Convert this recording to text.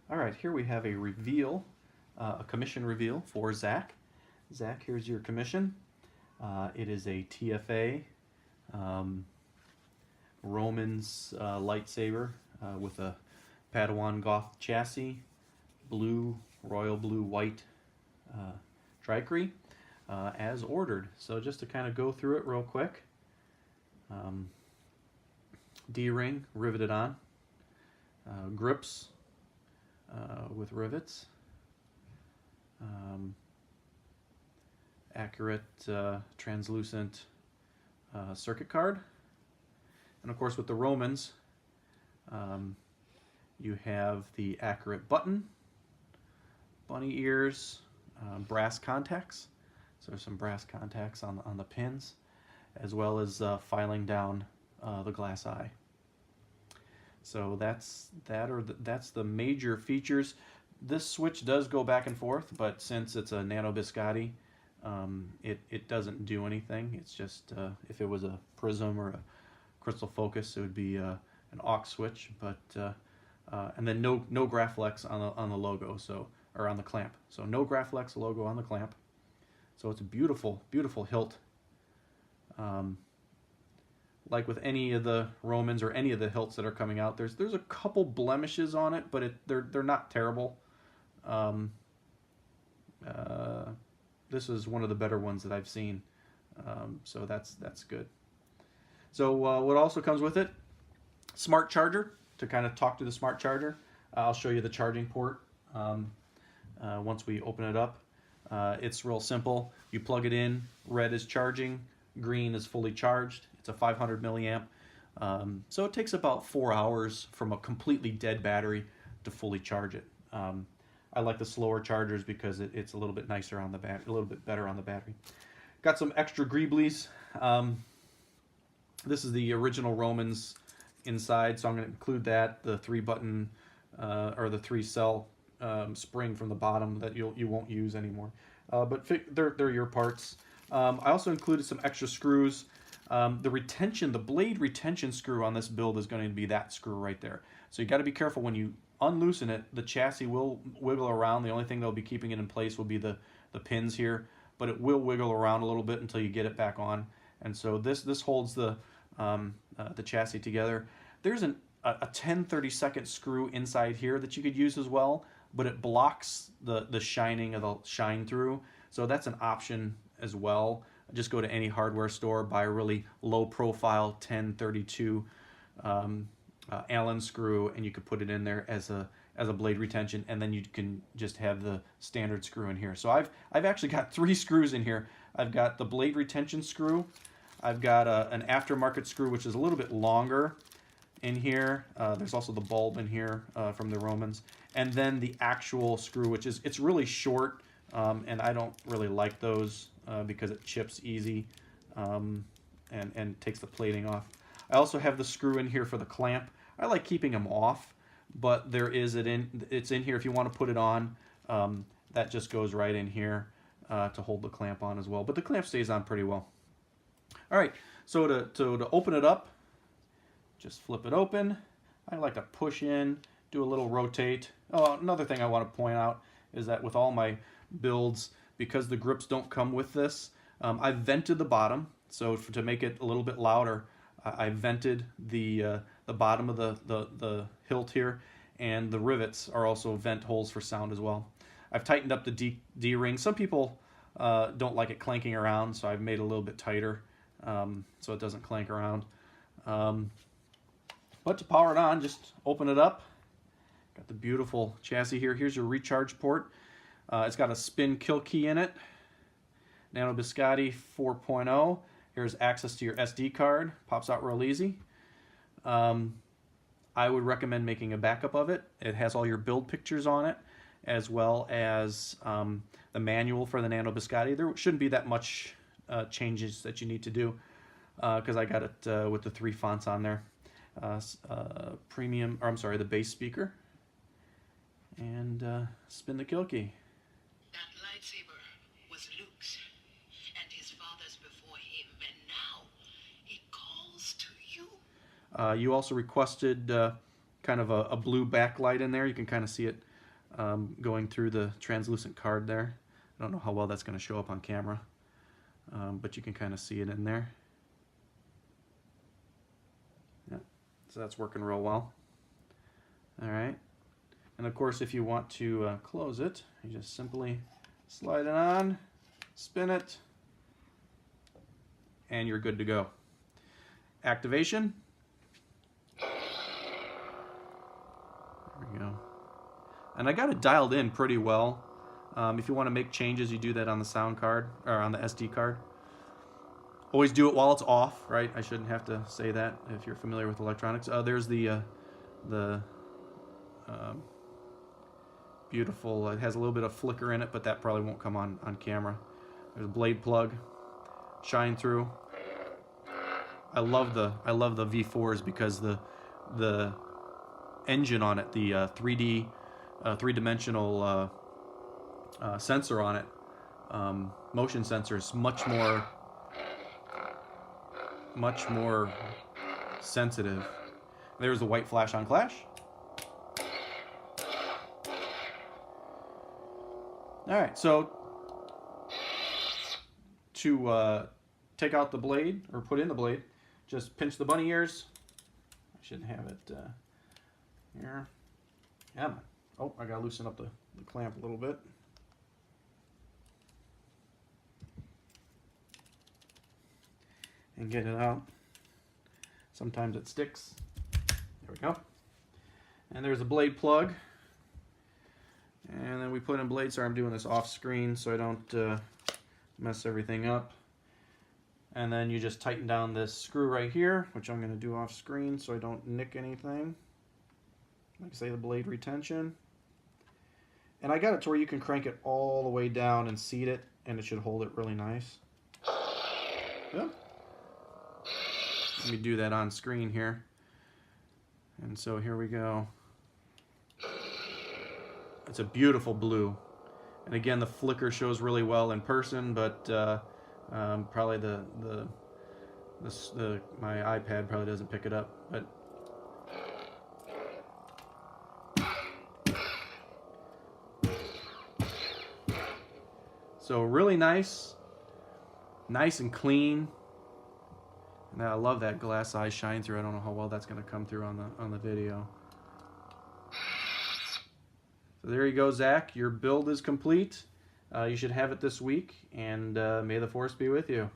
All right, here we have a reveal, a commission reveal for Zac. Zac, here's your commission. It is a TFA um, Romans lightsaber with a Padawan Goth chassis, blue, royal blue, white trichrome as ordered. So just to kind of go through it real quick. Um, D-ring riveted on, grips with rivets, accurate translucent circuit card, and of course with the Romans you have the accurate button, bunny ears, brass contacts, so there's some brass contacts on the pins, as well as filing down the glass eye. So that's the major features. This switch does go back and forth, but since it's a nano biscotti, it doesn't do anything. It's just if it was a prism or a crystal focus, it would be an aux switch. But and then no Graflex on the logo, so or on the clamp. So no Graflex logo on the clamp. So it's a beautiful hilt. Like with any of the Romans or any of the hilts that are coming out, there's a couple blemishes on it, but they're not terrible. This is one of the better ones that I've seen, so that's good. So what also comes with it? Smart charger to kind of talk to the smart charger. I'll show you the charging port once we open it up. It's real simple. You plug it in. Red is charging. Green is fully charged. It's a 500 milliamp. So it takes about 4 hours from a completely dead battery to fully charge it. I like the slower chargers because it's a little bit nicer on the battery, a little bit better on the battery. Got some extra greeblies. This is the original Romans inside, so I'm going to include that. The 3-button or the 3-cell spring from the bottom that you won't use anymore. But they're your parts. I also included some extra screws. The blade retention screw on this build is going to be that screw right there. So you got to be careful when you unloosen it. The chassis will wiggle around. The only thing that'll be keeping it in place will be the pins here, but it will wiggle around a little bit until you get it back on. And so this holds the chassis together. There's a 10/32 screw inside here that you could use as well, but it blocks the shining of the shine through. So that's an option as well. Just go to any hardware store, buy a really low profile 10/32 Allen screw, and you could put it in there as a blade retention, and then you can just have the standard screw in here. So I've actually got 3 screws in here. I've got the blade retention screw. I've got an aftermarket screw, which is a little bit longer in here. There's also the bulb in here from the Romans, and then the actual screw, which it's really short, and I don't really like those because it chips easy and takes the plating off. I also have the screw in here for the clamp. I like keeping them off, but it's in here if you want to put it on. That just goes right in here to hold the clamp on as well. But the clamp stays on pretty well. All right, so to open it up, just flip it open. I like to push in, do a little rotate. Oh, another thing I want to point out is that with all my builds, because the grips don't come with this, I've vented the bottom. So to make it a little bit louder, I vented the bottom of the hilt here, and the rivets are also vent holes for sound as well. I've tightened up the D-ring. Some people don't like it clanking around, so I've made it a little bit tighter so it doesn't clank around. But to power it on, just open it up. Got the beautiful chassis here. Here's your recharge port. It's got a spin kill key in it. Nano Biscotti 4.0. Here's access to your SD card. Pops out real easy. I would recommend making a backup of it. It has all your build pictures on it, as well as the manual for the Nano Biscotti. There shouldn't be that much changes that you need to do because I got it with the 3 fonts on there. Premium, or I'm sorry, the bass speaker. And spin the kill key. That lightsaber was Luke's and his father's before him, and now it calls to you. You also requested kind of a blue backlight in there. You can kind of see it going through the translucent card there. I don't know how well that's going to show up on camera, but you can kind of see it in there. Yeah, so that's working real well. All right, and of course if you want to close it, you just simply slide it on, spin it, and you're good to go. Activation. There we go. And I got it dialed in pretty well. If you want to make changes, you do that on the sound card or on the SD card. Always do it while it's off, right? I shouldn't have to say that if you're familiar with electronics. There's the beautiful. It has a little bit of flicker in it, but that probably won't come on camera. There's a blade plug, shine through. I love the V4s because the engine on it, the 3D three-dimensional sensor on it, motion sensor, is much more sensitive. There's the white flash on clash. All right, so to take out the blade or put in the blade, just pinch the bunny ears. I shouldn't have it here. Yeah. Oh, I gotta loosen up the clamp a little bit. And get it out. Sometimes it sticks. There we go. And there's a blade plug. And then we put in blade. Sorry, I'm doing this off screen so I don't mess everything up. And then you just tighten down this screw right here, which I'm going to do off screen so I don't nick anything. Like I say, the blade retention. And I got it to where you can crank it all the way down and seat it, and it should hold it really nice. Yeah. Let me do that on screen here. And so here we go. It's a beautiful blue. And again, the flicker shows really well in person, but probably my iPad probably doesn't pick it up. But so really nice and clean. And I love that glass eye shine through. I don't know how well that's going to come through on the video. So there you go, Zach. Your build is complete. You should have it this week, and may the force be with you.